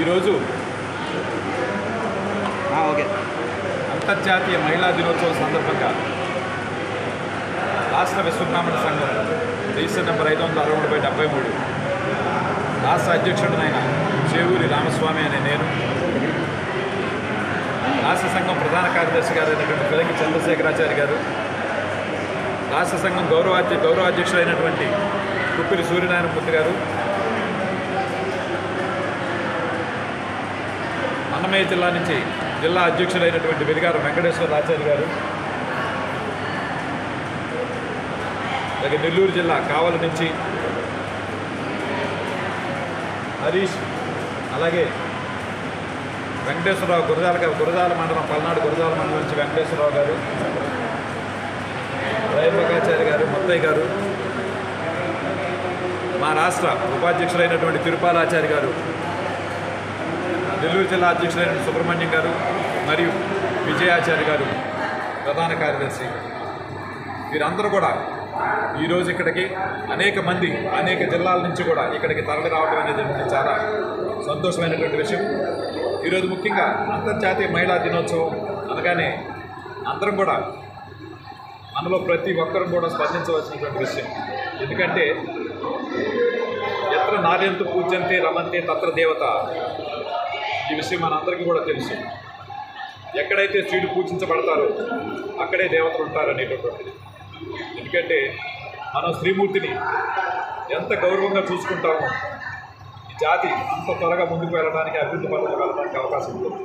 ఈరోజు అంతర్జాతీయ మహిళా దినోత్సవం సందర్భంగా రాష్ట్ర విశ్వబ్రాహ్మణ సంఘం రిజిస్టర్ నెంబర్ 563/73 రాష్ట్ర అధ్యక్షుడినైన చేవూరి రామస్వామి అనే నేను, రాష్ట్ర సంఘం ప్రధాన కార్యదర్శి గారు అయినటువంటి పిలంగి చంద్రశేఖరాచారి గారు, రాష్ట్ర సంఘం గౌరవాధ్యక్షుడైనటువంటి కుప్పిలి సూర్యనారాయణమూర్తి గారు, అన్నమయ్య జిల్లా నుంచి జిల్లా అధ్యక్షుడైనటువంటి వెలిగారు వెంకటేశ్వరాచారి గారు, అలాగే నెల్లూరు జిల్లా కావలి నుంచి హరీష్, అలాగే వెంకటేశ్వరరావు గురజాల మండలం పల్నాడు గురజాల మండలం నుంచి వెంకటేశ్వరరావు గారు, రైంబకాచారి గారు, మొత్తయ్య గారు, మా రాష్ట్ర ఉపాధ్యక్షులైనటువంటి తిరుపాలాచారి గారు, నెల్లూరు జిల్లా అధ్యక్షులైన సుబ్రహ్మణ్యం గారు మరియు విజయాచారి గారు ప్రధాన కార్యదర్శి, వీరందరూ కూడా ఈరోజు ఇక్కడికి అనేక మంది అనేక జిల్లాల నుంచి కూడా ఇక్కడికి తరలి రావడం అనేది చాలా సంతోషమైనటువంటి విషయం. ఈరోజు ముఖ్యంగా అంతర్జాతీయ మహిళా దినోత్సవం అనగానే అందరం కూడా మనలో ప్రతి ఒక్కరూ కూడా స్పందించవలసినటువంటి విషయం. ఎందుకంటే ఎత్ర నార్యంతు పూజ్యంతే రమంతే తత్ర దేవత, ఈ విషయం మనందరికీ కూడా తెలుసు. ఎక్కడైతే స్త్రీలు పూజించబడతారో అక్కడే దేవతలు ఉంటారనేటటువంటిది. ఎందుకంటే మనం స్త్రీమూర్తిని ఎంత గౌరవంగా చూసుకుంటామో ఈ జాతి అంత త్వరగా ముందుకు వెళ్ళడానికి, అభివృద్ధి పథకం వెళ్ళడానికి అవకాశం ఉంటుంది.